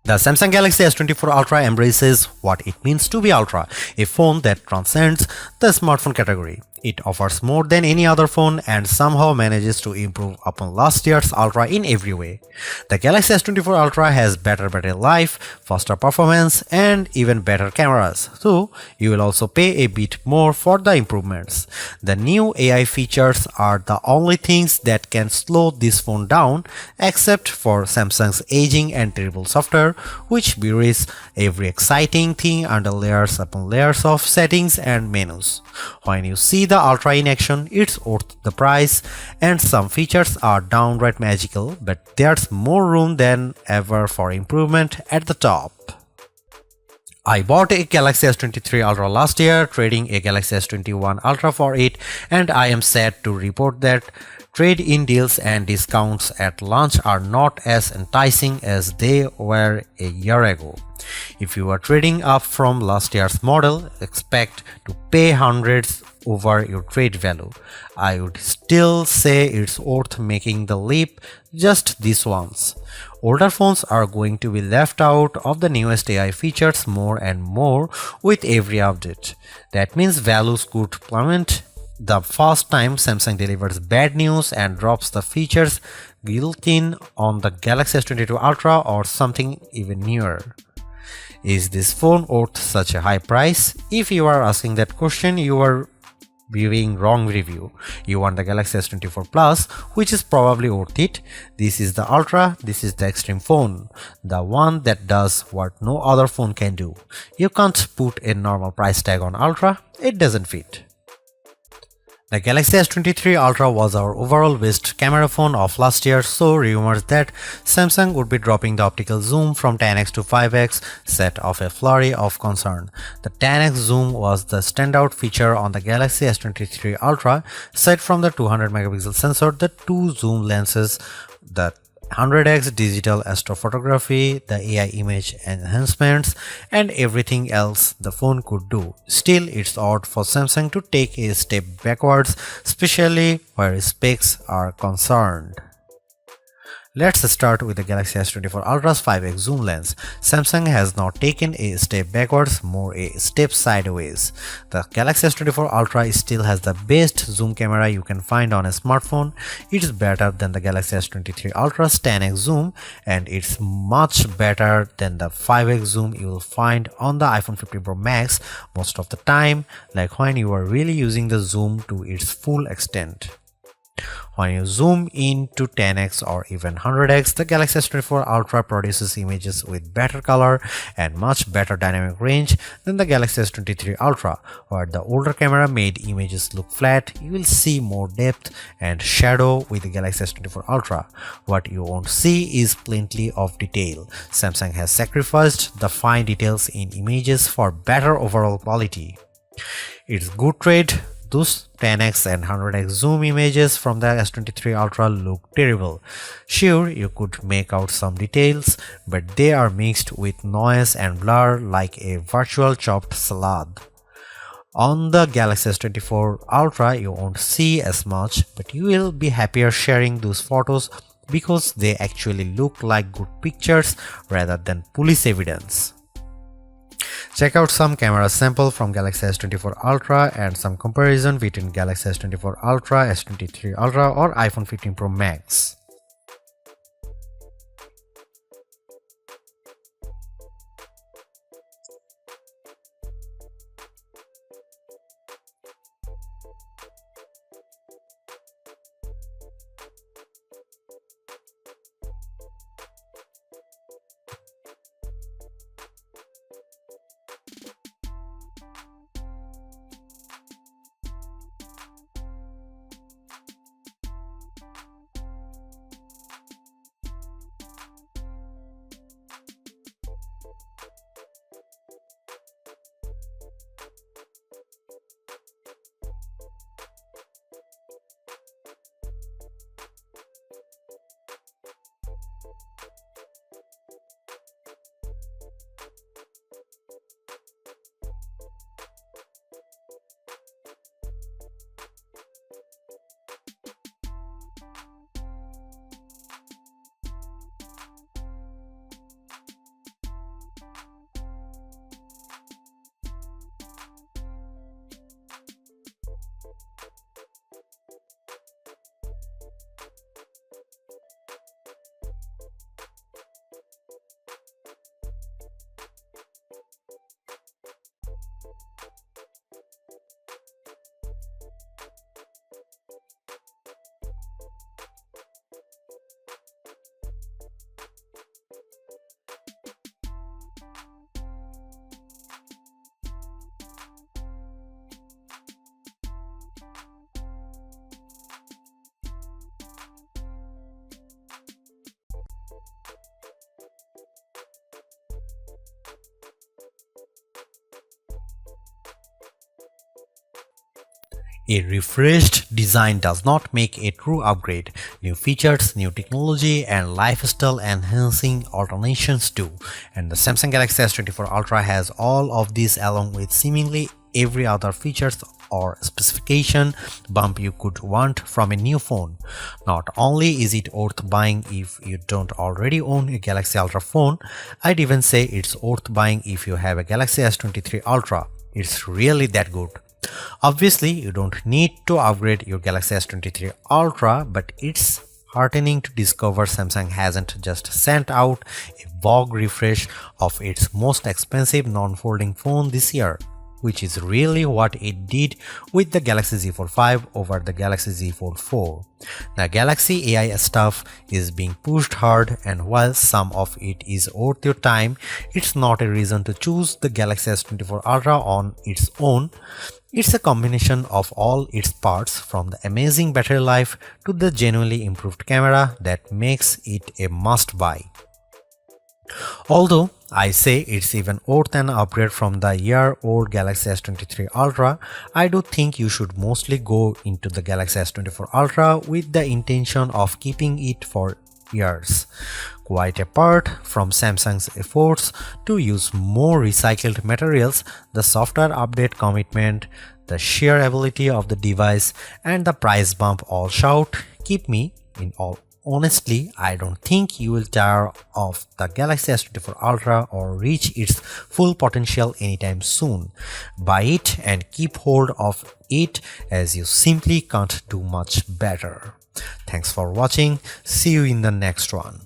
The Samsung Galaxy S24 Ultra embraces what it means to be Ultra, a phone that transcends the smartphone category. It offers more than any other phone and somehow manages to improve upon last year's Ultra in every way. The Galaxy S24 Ultra has better battery life, faster performance, and even better cameras, so you will also pay a bit more for the improvements. The new AI features are the only things that can slow this phone down, except for Samsung's aging and terrible software, which buries every exciting thing under layers upon layers of settings and menus. When you see the Ultra in action, it's worth the price, and some features are downright magical, but there's more room than ever for improvement at the top. I bought a Galaxy S23 Ultra last year, trading a Galaxy S21 Ultra for it, and I am sad to report that trade-in deals and discounts at launch are not as enticing as they were a year ago. If you are trading up from last year's model, expect to pay hundreds over your trade value. I would still say it's worth making the leap just this once. Older phones are going to be left out of the newest AI features more and more with every update. That means values could plummet the first time Samsung delivers bad news and drops the features built in on the Galaxy S22 Ultra or something even newer. Is this phone worth such a high price? If you are asking that question, you are viewing wrong review. You want the Galaxy S24 Plus, which is probably worth it. This is the Ultra, this is the extreme phone, the one that does what no other phone can do. You can't put a normal price tag on Ultra, it doesn't fit. The Galaxy S23 Ultra was our overall best camera phone of last year, so rumors that Samsung would be dropping the optical zoom from 10x to 5x set off a flurry of concern. The 10x zoom was the standout feature on the Galaxy S23 Ultra. Aside from the 200 megapixel sensor, the two zoom lenses, the 100x digital astrophotography, the AI image enhancements, and everything else the phone could do. Still, it's odd for Samsung to take a step backwards, especially where specs are concerned. Let's start with the Galaxy S24 Ultra's 5x zoom lens. Samsung has not taken a step backwards, more a step sideways. The Galaxy S24 Ultra still has the best zoom camera you can find on a smartphone. It's better than the Galaxy S23 Ultra's 10x zoom, and it's much better than the 5x zoom you will find on the iPhone 15 Pro Max most of the time, like when you are really using the zoom to its full extent. When you zoom in to 10x or even 100x, the Galaxy S24 Ultra produces images with better color and much better dynamic range than the Galaxy S23 Ultra. Where the older camera made images look flat, you will see more depth and shadow with the Galaxy S24 Ultra. What you won't see is plenty of detail. Samsung has sacrificed the fine details in images for better overall quality. It's good trade. Those 10x and 100x zoom images from the S23 Ultra look terrible. Sure, you could make out some details, but they are mixed with noise and blur like a virtual chopped salad. On the Galaxy S24 Ultra, you won't see as much, but you will be happier sharing those photos because they actually look like good pictures rather than police evidence. Check out some camera sample from Galaxy S24 Ultra and some comparison between Galaxy S24 Ultra, S23 Ultra or iPhone 15 Pro Max. A refreshed design does not make a true upgrade. New features, new technology, and lifestyle enhancing alternations do. And the Samsung Galaxy S24 Ultra has all of these along with seemingly every other features or specification bump you could want from a new phone. Not only is it worth buying if you don't already own a Galaxy Ultra phone, I'd even say it's worth buying if you have a Galaxy S23 Ultra. It's really that good. Obviously, you don't need to upgrade your Galaxy S23 Ultra, but it's heartening to discover Samsung hasn't just sent out a vogue refresh of its most expensive non-folding phone this year, which is really what it did with the Galaxy Z Fold 5 over the Galaxy Z Fold 4. The Galaxy AI stuff is being pushed hard, and while some of it is worth your time, it's not a reason to choose the Galaxy S24 Ultra on its own. It's a combination of all its parts, from the amazing battery life to the genuinely improved camera, that makes it a must-buy. Although I say it's even worth an upgrade from the year-old Galaxy S23 Ultra, I do think you should mostly go into the Galaxy S24 Ultra with the intention of keeping it for years. Quite apart from Samsung's efforts to use more recycled materials, the software update commitment, the sheer ability of the device, and the price bump all shout, keep me in all. Honestly, I don't think you will tire of the Galaxy S24 Ultra or reach its full potential anytime soon. Buy it and keep hold of it, as you simply can't do much better. Thanks for watching. See you in the next one.